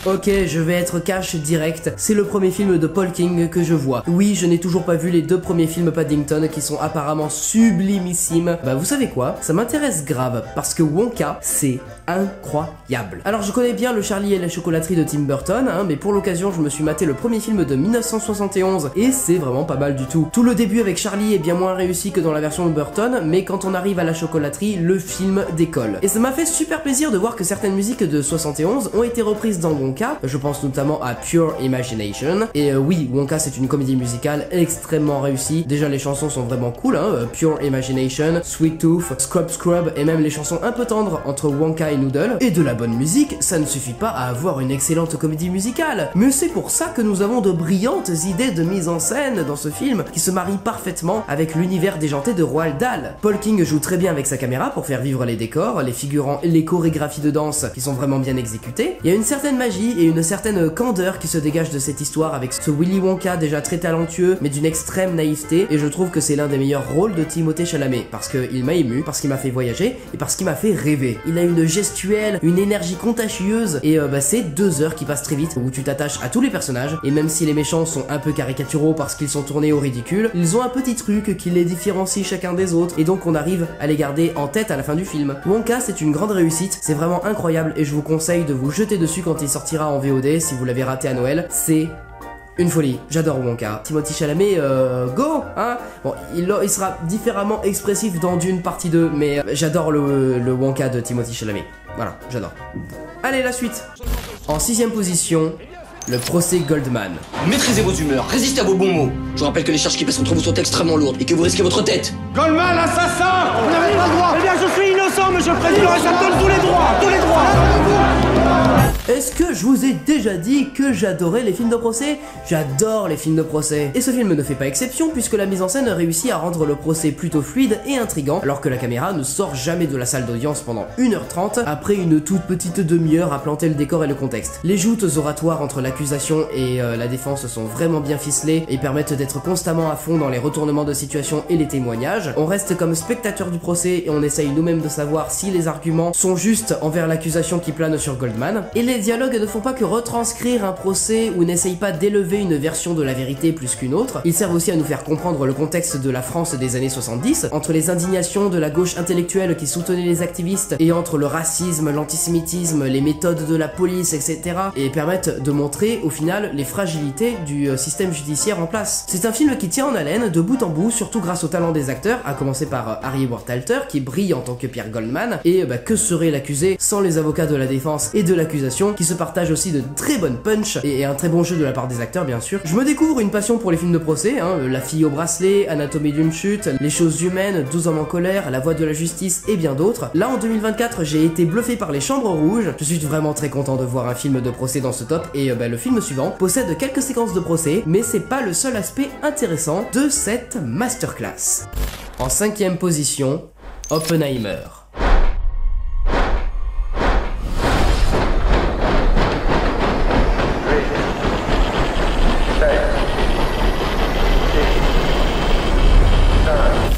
Ok, je vais être cash direct, c'est le premier film de Paul King que je vois. Oui, je n'ai toujours pas vu les 2 premiers films Paddington qui sont apparemment sublimissimes. Bah vous savez quoi, ça m'intéresse grave, parce que Wonka, c'est incroyable. Alors je connais bien le Charlie et la chocolaterie de Tim Burton, hein, mais pour l'occasion je me suis maté le premier film de 1971, et c'est vraiment pas mal du tout. Tout le début avec Charlie est bien moins réussi que dans la version de Burton, mais quand on arrive à la chocolaterie, le film décolle. Et ça m'a fait super plaisir de voir que certaines musiques de 71 ont été reprises dans Wonka. Je pense notamment à Pure Imagination. Et oui, Wonka c'est une comédie musicale extrêmement réussie. Déjà les chansons sont vraiment cool, hein. Pure Imagination, Sweet Tooth, Scrub Scrub et même les chansons un peu tendres entre Wonka et Noodle. Et de la bonne musique, ça ne suffit pas à avoir une excellente comédie musicale. Mais c'est pour ça que nous avons de brillantes idées de mise en scène dans ce film qui se marient parfaitement avec l'univers déjanté de Roald Dahl. Paul King joue très bien avec sa caméra pour faire vivre les décors, les figurants et les chorégraphies de danse qui sont vraiment bien exécutées. Il y a une certaine magie et une certaine candeur qui se dégage de cette histoire avec ce Willy Wonka déjà très talentueux mais d'une extrême naïveté, et je trouve que c'est l'un des meilleurs rôles de Timothée Chalamet parce qu'il m'a ému, parce qu'il m'a fait voyager et parce qu'il m'a fait rêver. Il a une gestuelle, une énergie contagieuse et c'est 2 heures qui passent très vite où tu t'attaches à tous les personnages, et même si les méchants sont un peu caricaturaux parce qu'ils sont tournés au ridicule, ils ont un petit truc qui les différencie chacun des autres et donc on arrive à les garder en tête à la fin du film. Wonka c'est une grande réussite, c'est vraiment incroyable et je vous conseille de vous jeter dessus quand il sortira en VOD si vous l'avez raté à Noël. C'est une folie, j'adore Wonka. Timothée Chalamet, go, hein. Bon, il sera différemment expressif dans Dune partie 2, mais j'adore le Wonka de Timothée Chalamet. Voilà, j'adore. Allez, la suite. En 6ème position, le procès Goldman. Maîtrisez vos humeurs, résistez à vos bons mots. Je vous rappelle que les charges qui pèsent contre vous sont extrêmement lourdes et que vous risquez votre tête. Goldman, assassin! Vous n'avez pas le droit! Eh bien, je suis innocent, monsieur le président, et ça me donne tous les droits! Tous les droits! Est-ce que je vous ai déjà dit que j'adorais les films de procès? J'adore les films de procès. Et ce film ne fait pas exception puisque la mise en scène réussit à rendre le procès plutôt fluide et intriguant alors que la caméra ne sort jamais de la salle d'audience pendant 1h30 après une toute petite demi-heure à planter le décor et le contexte. Les joutes oratoires entre l'accusation et la défense sont vraiment bien ficelées et permettent d'être constamment à fond dans les retournements de situation et les témoignages. On reste comme spectateur du procès et on essaye nous-mêmes de savoir si les arguments sont justes envers l'accusation qui plane sur Goldman. Et les dialogues ne font pas que retranscrire un procès ou n'essayent pas d'élever une version de la vérité plus qu'une autre. Ils servent aussi à nous faire comprendre le contexte de la France des années 70, entre les indignations de la gauche intellectuelle qui soutenait les activistes et entre le racisme, l'antisémitisme, les méthodes de la police, etc. et permettent de montrer au final les fragilités du système judiciaire en place. C'est un film qui tient en haleine de bout en bout, surtout grâce au talent des acteurs acteurs, à commencer par Harry Werthalter qui brille en tant que Pierre Goldman, et que serait l'accusé sans les avocats de la défense et de l'accusation qui se partagent aussi de très bonnes punch et un très bon jeu de la part des acteurs bien sûr. Je me découvre une passion pour les films de procès, La fille au bracelet, Anatomie d'une chute, Les choses humaines, 12 hommes en colère, La voix de la justice et bien d'autres. Là en 2024 j'ai été bluffé par Les Chambres rouges, je suis vraiment très content de voir un film de procès dans ce top et le film suivant possède quelques séquences de procès mais c'est pas le seul aspect intéressant de cette masterclass. En 5e position, Oppenheimer.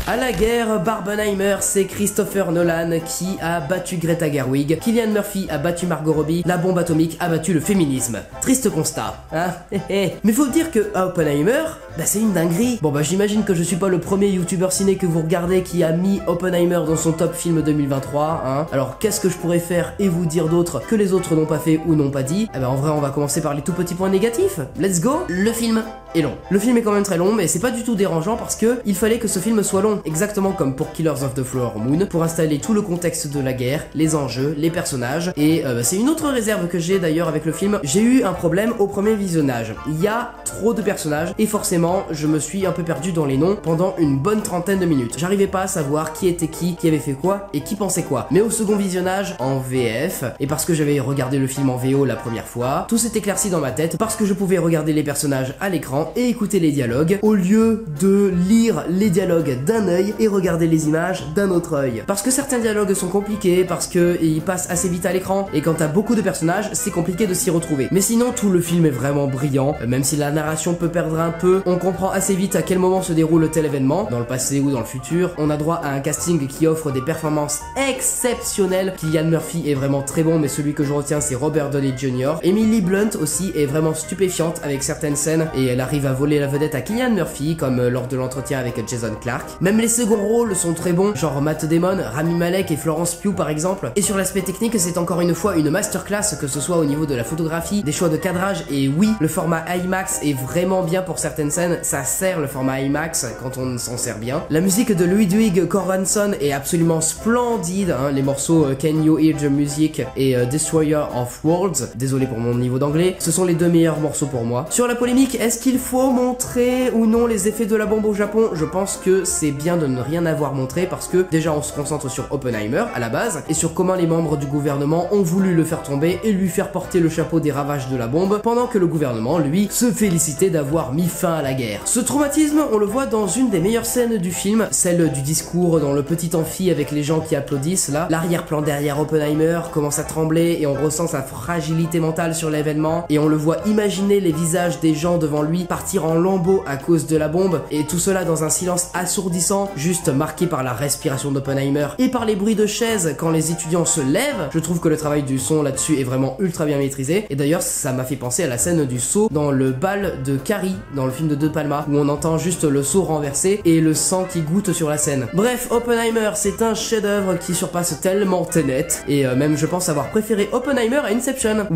À la guerre, Barbenheimer, c'est Christopher Nolan qui a battu Greta Gerwig, Cillian Murphy a battu Margot Robbie, la bombe atomique a battu le féminisme. Triste constat, hein. Mais faut dire que Oppenheimer, c'est une dinguerie. Bon j'imagine que je suis pas le premier youtubeur ciné que vous regardez qui a mis Oppenheimer dans son top film 2023, hein. Alors qu'est-ce que je pourrais faire et vous dire d'autre que les autres n'ont pas fait ou n'ont pas dit? En vrai on va commencer par les tout petits points négatifs. Let's go. Le film est long. Le film est quand même très long mais c'est pas du tout dérangeant parce que il fallait que ce film soit long. Exactement comme pour Killers of the Flower Moon, pour installer tout le contexte de la guerre, les enjeux, les personnages, et c'est une autre réserve que j'ai d'ailleurs avec le film. J'ai eu un problème au premier visionnage. Il y a trop de personnages, et forcément, je me suis un peu perdu dans les noms pendant une bonne trentaine de minutes. J'arrivais pas à savoir qui était qui avait fait quoi, et qui pensait quoi. Mais au second visionnage, en VF, et parce que j'avais regardé le film en VO la première fois, tout s'est éclairci dans ma tête, parce que je pouvais regarder les personnages à l'écran et écouter les dialogues, au lieu de lire les dialogues d'un œil et regarder les images d'un autre œil. Parce que certains dialogues sont compliqués, parce que ils passent assez vite à l'écran, et quand t'as beaucoup de personnages, c'est compliqué de s'y retrouver. Mais sinon, tout le film est vraiment brillant, même si la narration peut perdre un peu, on comprend assez vite à quel moment se déroule tel événement, dans le passé ou dans le futur. On a droit à un casting qui offre des performances exceptionnelles. Cillian Murphy est vraiment très bon, mais celui que je retiens c'est Robert Downey Jr. Emily Blunt aussi est vraiment stupéfiante avec certaines scènes, et elle arrive à voler la vedette à Cillian Murphy, comme lors de l'entretien avec Jason Clarke. Même les seconds rôles sont très bons, genre Matt Damon, Rami Malek et Florence Pugh par exemple. Et sur l'aspect technique, c'est encore une fois une masterclass, que ce soit au niveau de la photographie, des choix de cadrage, et oui, le format IMAX est vraiment bien pour certaines scènes, ça sert le format IMAX quand on s'en sert bien. La musique de Ludwig Göransson est absolument splendide, les morceaux Can You Hear the Music et Destroyer of Worlds, désolé pour mon niveau d'anglais, ce sont les deux meilleurs morceaux pour moi. Sur la polémique, est-ce qu'il faut montrer ou non les effets de la bombe au Japon? Je pense que c'est bien de ne rien avoir montré parce que déjà on se concentre sur Oppenheimer à la base et sur comment les membres du gouvernement ont voulu le faire tomber et lui faire porter le chapeau des ravages de la bombe pendant que le gouvernement, lui, se félicitait d'avoir mis fin à la guerre. Ce traumatisme, on le voit dans une des meilleures scènes du film, celle du discours dans le petit amphi avec les gens qui applaudissent là. L'arrière-plan derrière Oppenheimer commence à trembler et on ressent sa fragilité mentale sur l'événement et on le voit imaginer les visages des gens devant lui partir en lambeaux à cause de la bombe et tout cela dans un silence assourdissant, juste marqué par la respiration d'Oppenheimer et par les bruits de chaises quand les étudiants se lèvent. Je trouve que le travail du son là-dessus est vraiment ultra bien maîtrisé et d'ailleurs ça m'a fait penser à la scène du seau dans le bal de Carrie dans le film de De Palma où on entend juste le seau renversé et le sang qui goutte sur la scène. Bref, Oppenheimer c'est un chef-d'œuvre qui surpasse tellement Tenet et même je pense avoir préféré Oppenheimer à Inception.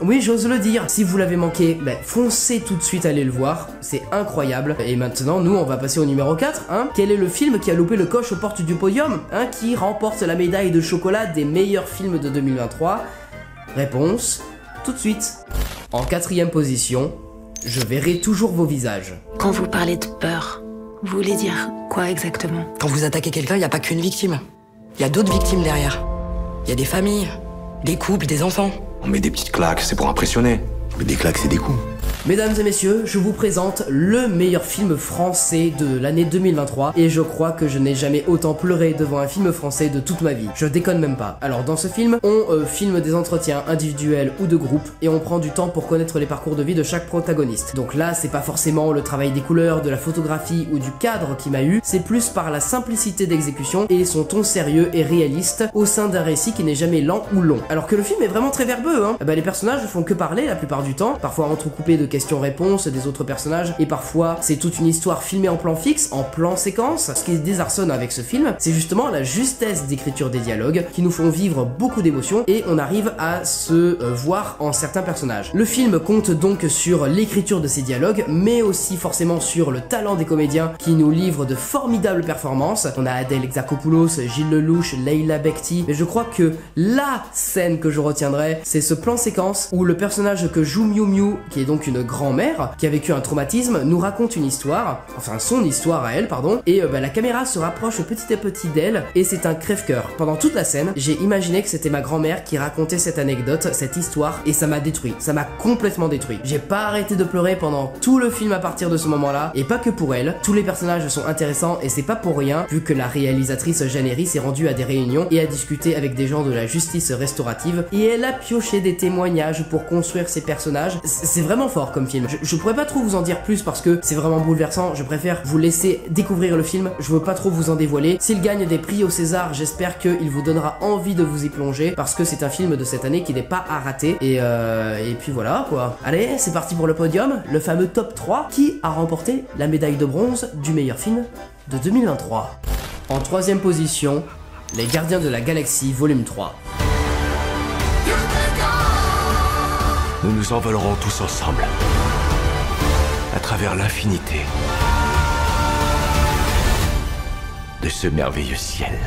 Oui, j'ose le dire. Si vous l'avez manqué, foncez tout de suite aller le voir. C'est incroyable. Et maintenant, nous, on va passer au numéro 4. Quel est le film qui a loupé le coche aux portes du podium qui remporte la médaille de chocolat des meilleurs films de 2023 ? Réponse, tout de suite. En 4e position, je verrai toujours vos visages. Quand vous parlez de peur, vous voulez dire quoi exactement ? Quand vous attaquez quelqu'un, il n'y a pas qu'une victime. Il y a d'autres victimes derrière. Il y a des familles, des couples, des enfants. On met des petites claques, c'est pour impressionner. Mais des claques, c'est des coups. Mesdames et messieurs, je vous présente le meilleur film français de l'année 2023 et je crois que je n'ai jamais autant pleuré devant un film français de toute ma vie. Je déconne même pas. Alors dans ce film, on filme des entretiens individuels ou de groupe et on prend du temps pour connaître les parcours de vie de chaque protagoniste. Donc là, c'est pas forcément le travail des couleurs, de la photographie ou du cadre qui m'a eu, c'est plus par la simplicité d'exécution et son ton sérieux et réaliste au sein d'un récit qui n'est jamais lent ou long. Alors que le film est vraiment très verbeux, les personnages ne font que parler la plupart du temps, parfois entrecoupés de questions-réponses des autres personnages, et parfois c'est toute une histoire filmée en plan fixe, en plan séquence. Ce qui désarçonne avec ce film, c'est justement la justesse d'écriture des dialogues qui nous font vivre beaucoup d'émotions et on arrive à se voir en certains personnages. Le film compte donc sur l'écriture de ces dialogues, mais aussi forcément sur le talent des comédiens qui nous livrent de formidables performances. On a Adèle Exarchopoulos, Gilles Lelouch, Leila Bekti, mais je crois que la scène que je retiendrai, c'est ce plan séquence où le personnage que joue Miu Miu, qui est donc une grand-mère qui a vécu un traumatisme, nous raconte une histoire, enfin son histoire à elle, pardon, et la caméra se rapproche petit à petit d'elle et c'est un crève-cœur. Pendant toute la scène, j'ai imaginé que c'était ma grand-mère qui racontait cette anecdote, cette histoire, et ça m'a détruit, ça m'a complètement détruit. J'ai pas arrêté de pleurer pendant tout le film à partir de ce moment-là, et pas que pour elle, tous les personnages sont intéressants et c'est pas pour rien, vu que la réalisatrice Jeannery s'est rendue à des réunions et a discuté avec des gens de la justice restaurative, et elle a pioché des témoignages pour construire ses personnages. C'est vraiment fort comme film. Je pourrais pas trop vous en dire plus parce que c'est vraiment bouleversant, je préfère vous laisser découvrir le film, je veux pas trop vous en dévoiler. S'il gagne des prix au César, j'espère qu'il vous donnera envie de vous y plonger parce que c'est un film de cette année qui n'est pas à rater, et puis voilà quoi. Allez, c'est parti pour le podium, le fameux top 3 qui a remporté la médaille de bronze du meilleur film de 2023. En troisième position, Les Gardiens de la Galaxie volume 3. Nous nous envolerons tous ensemble, à travers l'infinité de ce merveilleux ciel.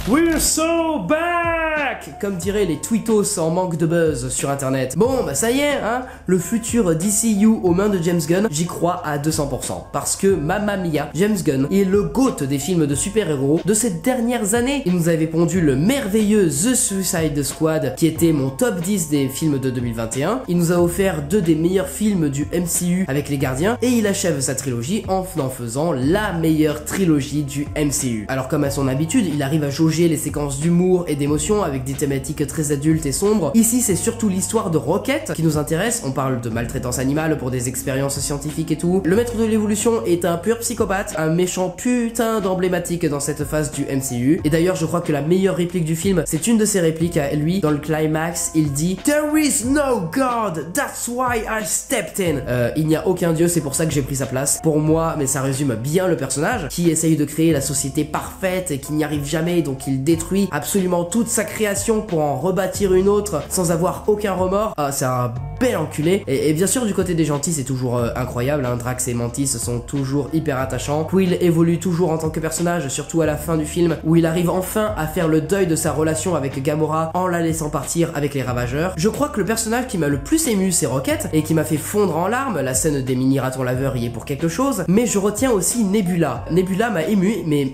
We're so back, comme diraient les tweetos en manque de buzz sur internet. Bon bah ça y est, hein, le futur DCU aux mains de James Gunn, j'y crois à 200%. Parce que Mamma Mia, James Gunn est le GOAT des films de super-héros de ces dernières années. Il nous avait pondu le merveilleux The Suicide Squad, qui était mon top 10 des films de 2021. Il nous a offert 2 des meilleurs films du MCU avec les Gardiens, et il achève sa trilogie en faisant la meilleure trilogie du MCU. Alors comme à son habitude, il arrive à jauger les séquences d'humour et d'émotion avec des thématiques très adultes et sombres. Ici, c'est surtout l'histoire de Rocket qui nous intéresse. On parle de maltraitance animale pour des expériences scientifiques et tout. Le maître de l'évolution est un pur psychopathe, un méchant putain d'emblématique dans cette phase du MCU. Et d'ailleurs, je crois que la meilleure réplique du film, c'est une de ses répliques à lui. Dans le climax, il dit "There is no God, that's why I stepped in." Il n'y a aucun dieu, c'est pour ça que j'ai pris sa place. Pour moi, mais ça résume bien le personnage qui essaye de créer la société parfaite et qui n'y arrive jamais, donc il détruit absolument toute sa création pour en rebâtir une autre sans avoir aucun remords. Ah, c'est un bel enculé. Et bien sûr, du côté des gentils, c'est toujours incroyable, hein. Drax et Mantis sont toujours hyper attachants. Quill évolue toujours en tant que personnage, surtout à la fin du film, où il arrive enfin à faire le deuil de sa relation avec Gamora en la laissant partir avec les Ravageurs. Je crois que le personnage qui m'a le plus ému, c'est Rocket, et qui m'a fait fondre en larmes. La scène des mini ratons laveurs y est pour quelque chose, mais je retiens aussi Nebula. Nebula m'a ému, mais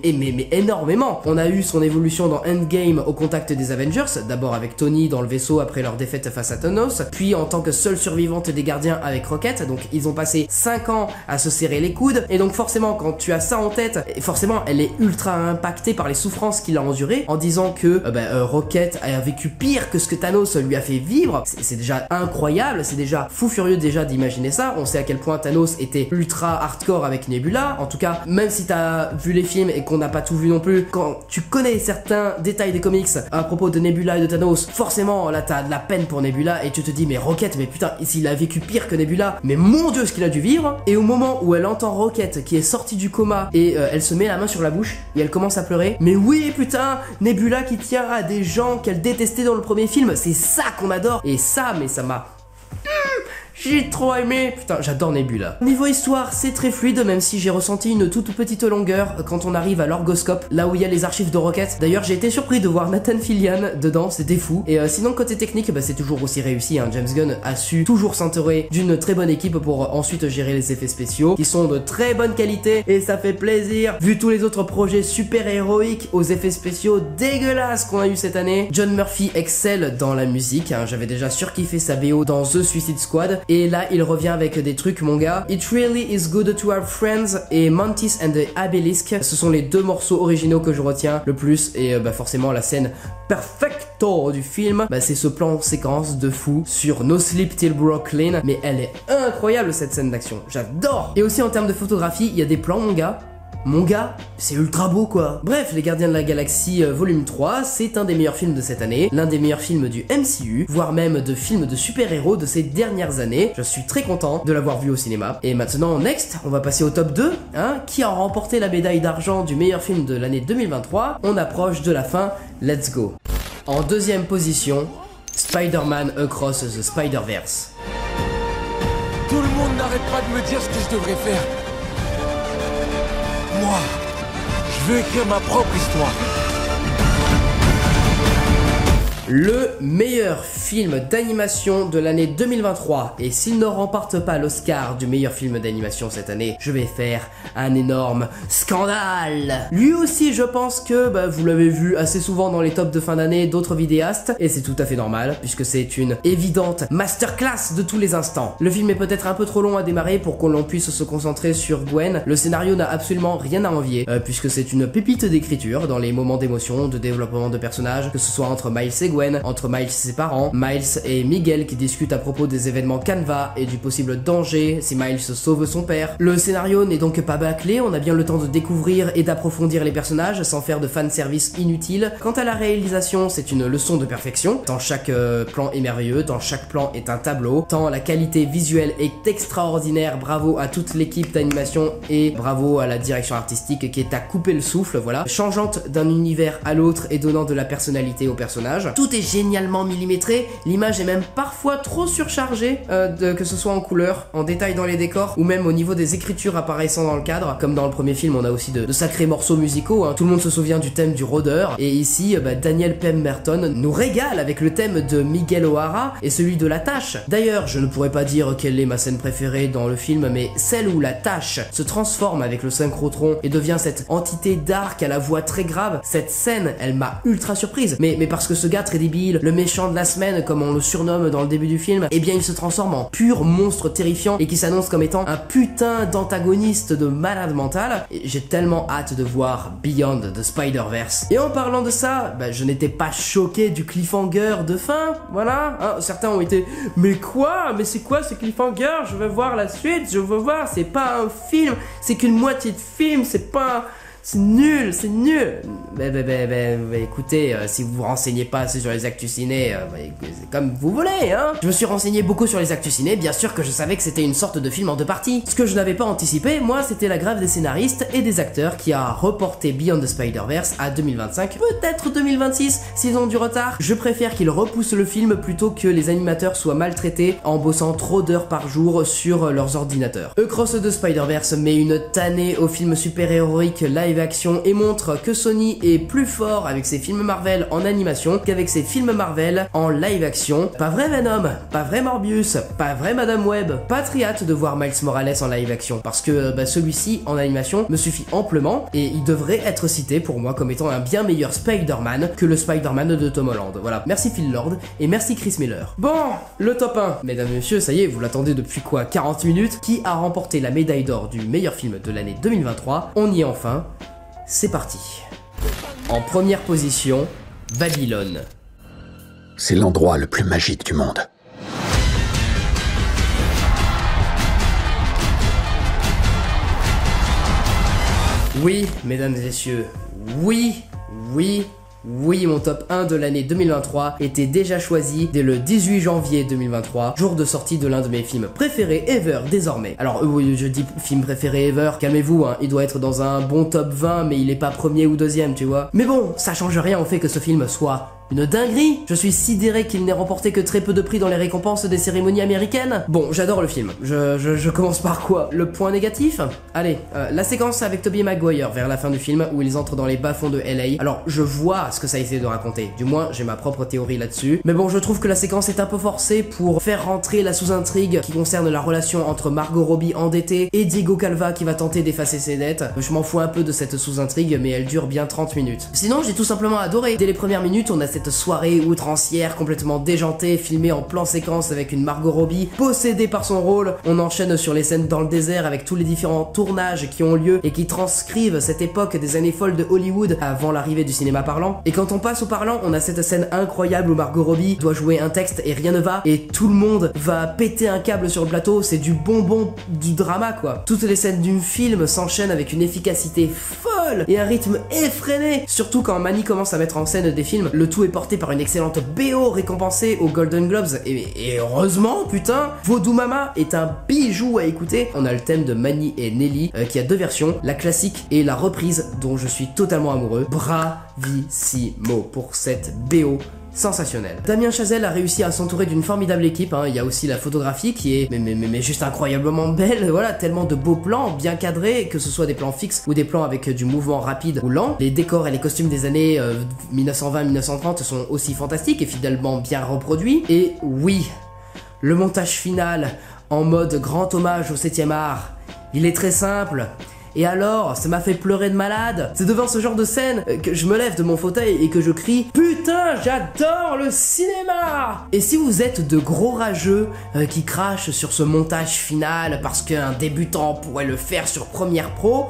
énormément. On a eu son évolution dans Endgame au contact des Avengers, d'abord avec Tony dans le vaisseau après leur défaite face à Thanos, puis en tant que seule survivante des Gardiens avec Rocket, donc ils ont passé 5 ans à se serrer les coudes, et donc forcément quand tu as ça en tête, forcément elle est ultra impactée par les souffrances qu'il a endurées, en disant que Rocket a vécu pire que ce que Thanos lui a fait vivre. C'est déjà incroyable, c'est déjà fou furieux déjà d'imaginer ça. On sait à quel point Thanos était ultra hardcore avec Nebula, en tout cas même si t'as vu les films et qu'on n'a pas tout vu non plus, quand tu connais certains détails des comics à propos de Nebula et de Thanos, forcément là t'as de la peine pour Nebula et tu te dis mais Rocket, mais putain, s'il a vécu pire que Nebula, mais mon dieu ce qu'il a dû vivre. Et au moment où elle entend Rocket qui est sortie du coma et elle se met la main sur la bouche et elle commence à pleurer, mais oui putain, Nebula qui tient à des gens qu'elle détestait dans le premier film, c'est ça qu'on adore. Et ça, mais ça m'a... J'ai trop aimé, putain j'adore Nebula. Niveau histoire, c'est très fluide, même si j'ai ressenti une toute petite longueur quand on arrive à l'Orgoscope, là où il y a les archives de Rocket. D'ailleurs j'ai été surpris de voir Nathan Fillion dedans, c'était fou. Et sinon côté technique, c'est toujours aussi réussi, hein. James Gunn a su toujours s'entourer d'une très bonne équipe pour ensuite gérer les effets spéciaux, qui sont de très bonne qualité, et ça fait plaisir, vu tous les autres projets super héroïques aux effets spéciaux dégueulasses qu'on a eu cette année. John Murphy excelle dans la musique, hein. J'avais déjà surkiffé sa BO dans The Suicide Squad, et là il revient avec des trucs mon gars. It Really Is Good To Have Friends et Mantis and the Obelisk, ce sont les 2 morceaux originaux que je retiens le plus. Et forcément la scène perfecto du film, c'est ce plan séquence de fou sur No Sleep Till Brooklyn, mais elle est incroyable cette scène d'action, j'adore. Et aussi en termes de photographie, il y a des plans mon gars, mon gars, c'est ultra beau quoi. Bref, Les Gardiens de la Galaxie volume 3, c'est un des meilleurs films de cette année, l'un des meilleurs films du MCU, voire même de films de super-héros de ces dernières années. Je suis très content de l'avoir vu au cinéma. Et maintenant, next, on va passer au top 2, hein, qui a remporté la médaille d'argent du meilleur film de l'année 2023. On approche de la fin, let's go. En deuxième position, Spider-Man Across the Spider-Verse. Tout le monde n'arrête pas de me dire ce que je devrais faire. Moi, je veux écrire ma propre histoire. Le meilleur film d'animation de l'année 2023. Et s'il ne remporte pas l'Oscar du meilleur film d'animation cette année, je vais faire un énorme scandale. Lui aussi, je pense que vous l'avez vu assez souvent dans les tops de fin d'année d'autres vidéastes, et c'est tout à fait normal, puisque c'est une évidente masterclass de tous les instants. Le film est peut-être un peu trop long à démarrer pour qu'on l'on puisse se concentrer sur Gwen. Le scénario n'a absolument rien à envier, puisque c'est une pépite d'écriture dans les moments d'émotion, de développement de personnages, que ce soit entre Miles et Gwen, entre Miles et ses parents, Miles et Miguel qui discutent à propos des événements Canva et du possible danger si Miles sauve son père. Le scénario n'est donc pas bâclé, on a bien le temps de découvrir et d'approfondir les personnages sans faire de fanservice inutile. Quant à la réalisation, c'est une leçon de perfection, tant chaque plan est merveilleux, tant chaque plan est un tableau, tant la qualité visuelle est extraordinaire, bravo à toute l'équipe d'animation et bravo à la direction artistique qui est à couper le souffle, voilà, changeante d'un univers à l'autre et donnant de la personnalité aux personnages. Tout est génialement millimétré, l'image est même parfois trop surchargée, que ce soit en couleur, en détail dans les décors, ou même au niveau des écritures apparaissant dans le cadre. Comme dans le premier film, on a aussi de sacrés morceaux musicaux, hein. Tout le monde se souvient du thème du rôdeur, et ici, Daniel Pemberton nous régale avec le thème de Miguel O'Hara et celui de la tâche. D'ailleurs, je ne pourrais pas dire quelle est ma scène préférée dans le film, mais celle où la tâche se transforme avec le synchrotron et devient cette entité dark à la voix très grave, cette scène, elle m'a ultra surprise, mais parce que ce gars très débile, le méchant de la semaine comme on le surnomme dans le début du film, eh bien il se transforme en pur monstre terrifiant et qui s'annonce comme étant un putain d'antagoniste de malade mental. Et j'ai tellement hâte de voir Beyond the Spider-Verse. Et en parlant de ça, je n'étais pas choqué du cliffhanger de fin, voilà, hein, certains ont été mais quoi, mais c'est quoi ce cliffhanger, je veux voir la suite, je veux voir, c'est pas un film, c'est qu'une moitié de film, c'est pas... C'est nul, c'est nul. Écoutez, si vous vous renseignez pas assez sur les actus ciné, c'est comme vous voulez, hein. Je me suis renseigné beaucoup sur les actus ciné, bien sûr que je savais que c'était une sorte de film en deux parties. Ce que je n'avais pas anticipé, moi, c'était la grève des scénaristes et des acteurs qui a reporté Beyond the Spider-Verse à 2025, peut-être 2026, s'ils ont du retard. Je préfère qu'ils repoussent le film plutôt que les animateurs soient maltraités en bossant trop d'heures par jour sur leurs ordinateurs. Across the Spider-Verse met une tannée au film super-héroïque live action et montre que Sony est plus fort avec ses films Marvel en animation qu'avec ses films Marvel en live action. Pas vrai Venom, pas vrai Morbius, pas vrai Madame Web, pas très hâte de voir Miles Morales en live action parce que celui-ci en animation me suffit amplement et il devrait être cité pour moi comme étant un bien meilleur Spider-Man que le Spider-Man de Tom Holland. Voilà, merci Phil Lord et merci Chris Miller. Bon, le top 1, mesdames et messieurs, ça y est, vous l'attendez depuis quoi, 40 minutes, qui a remporté la médaille d'or du meilleur film de l'année 2023, on y est enfin. C'est parti. En première position, Babylone. C'est l'endroit le plus magique du monde. Oui, mesdames et messieurs, oui, mon top 1 de l'année 2023 était déjà choisi dès le 18 janvier 2023, jour de sortie de l'un de mes films préférés ever désormais. Alors oui, je dis film préféré ever, calmez-vous, hein, il doit être dans un bon top 20, mais il est pas premier ou deuxième, tu vois. Mais bon, ça change rien au fait que ce film soit une dinguerie. Je suis sidéré qu'il n'ait remporté que très peu de prix dans les récompenses des cérémonies américaines. Bon, j'adore le film. Je commence par quoi? Le point négatif? Allez, la séquence avec Tobey Maguire vers la fin du film où ils entrent dans les bas-fonds de LA. Alors, je vois ce que ça essaie de raconter. Du moins, j'ai ma propre théorie là-dessus. Mais bon, je trouve que la séquence est un peu forcée pour faire rentrer la sous-intrigue qui concerne la relation entre Margot Robbie endettée et Diego Calva qui va tenter d'effacer ses dettes. Je m'en fous un peu de cette sous-intrigue, mais elle dure bien 30 minutes. Sinon, j'ai tout simplement adoré. Dès les premières minutes, on a cette cette soirée outrancière complètement déjantée, filmée en plan séquence avec une Margot Robbie possédée par son rôle. On enchaîne sur les scènes dans le désert avec tous les différents tournages qui ont lieu et qui transcrivent cette époque des années folles de Hollywood avant l'arrivée du cinéma parlant. Et quand on passe au parlant, on a cette scène incroyable où Margot Robbie doit jouer un texte et rien ne va et tout le monde va péter un câble sur le plateau. C'est du bonbon du drama quoi. Toutes les scènes du film s'enchaînent avec une efficacité folle et un rythme effréné, surtout quand Manny commence à mettre en scène des films. Le tout est porté par une excellente BO récompensée aux Golden Globes et heureusement putain, Vaudou Mama est un bijou à écouter. On a le thème de Manny et Nelly qui a deux versions, la classique et la reprise dont je suis totalement amoureux. Bravissimo pour cette BO sensationnel. Damien Chazelle a réussi à s'entourer d'une formidable équipe, hein. Il y a aussi la photographie qui est mais juste incroyablement belle, voilà, tellement de beaux plans, bien cadrés, que ce soit des plans fixes ou des plans avec du mouvement rapide ou lent. Les décors et les costumes des années 1920-1930 sont aussi fantastiques et fidèlement bien reproduits. Et oui, le montage final en mode grand hommage au 7e art, il est très simple. Et alors, ça m'a fait pleurer de malade. C'est devant ce genre de scène que je me lève de mon fauteuil et que je crie « Putain, j'adore le cinéma !» Et si vous êtes de gros rageux qui crachent sur ce montage final parce qu'un débutant pourrait le faire sur Premiere Pro,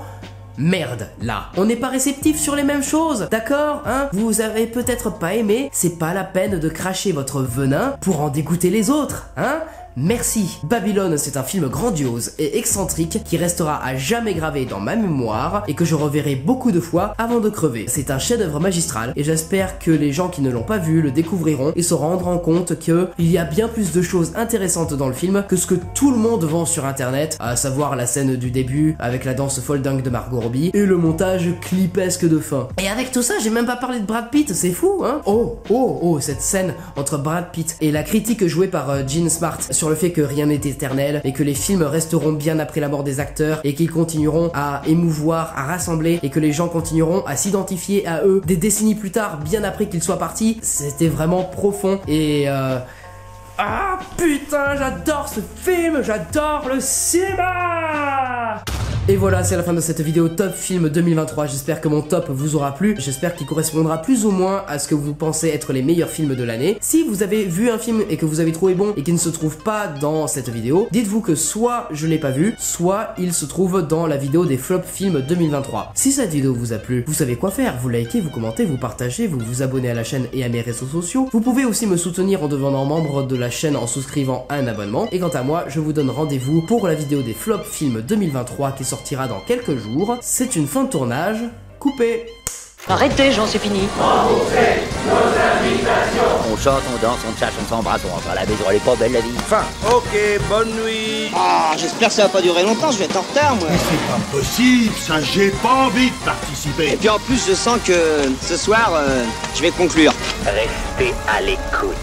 merde, là. On n'est pas réceptif sur les mêmes choses, d'accord, hein? Vous avez peut-être pas aimé, c'est pas la peine de cracher votre venin pour en dégoûter les autres, hein? Merci. Babylone, c'est un film grandiose et excentrique qui restera à jamais gravé dans ma mémoire et que je reverrai beaucoup de fois avant de crever. C'est un chef-d'œuvre magistral et j'espère que les gens qui ne l'ont pas vu le découvriront et se rendront compte qu'il y a bien plus de choses intéressantes dans le film que ce que tout le monde vend sur internet, à savoir la scène du début avec la danse folle dingue de Margot Robbie et le montage clipesque de fin. Et avec tout ça, j'ai même pas parlé de Brad Pitt, c'est fou, hein? Oh, cette scène entre Brad Pitt et la critique jouée par Jean Smart sur le fait que rien n'est éternel et que les films resteront bien après la mort des acteurs et qu'ils continueront à émouvoir, à rassembler et que les gens continueront à s'identifier à eux des décennies plus tard, bien après qu'ils soient partis. C'était vraiment profond et ah putain, j'adore ce film, j'adore le cinéma! Et voilà, c'est la fin de cette vidéo top film 2023, j'espère que mon top vous aura plu, j'espère qu'il correspondra plus ou moins à ce que vous pensez être les meilleurs films de l'année. Si vous avez vu un film et que vous avez trouvé bon et qu'il ne se trouve pas dans cette vidéo, dites-vous que soit je l'ai pas vu, soit il se trouve dans la vidéo des flop films 2023. Si cette vidéo vous a plu, vous savez quoi faire, vous likez, vous commentez, vous partagez, vous vous abonnez à la chaîne et à mes réseaux sociaux. Vous pouvez aussi me soutenir en devenant membre de la chaîne en souscrivant à un abonnement. Et quant à moi, je vous donne rendez-vous pour la vidéo des flop films 2023 qui sortira dans quelques jours. C'est une fin de tournage coupée. Arrêtez, Jean, c'est fini. Remboursez nos invitations. On chante, on danse, on tchatche, on s'embrasse, on rentre à la maison, elle est pas belle la vie. Enfin, ok, bonne nuit. Ah, j'espère que ça va pas durer longtemps, je vais être en retard, moi. Mais c'est pas possible, ça, j'ai pas envie de participer. Et puis en plus, je sens que ce soir, je vais conclure. Restez à l'écoute.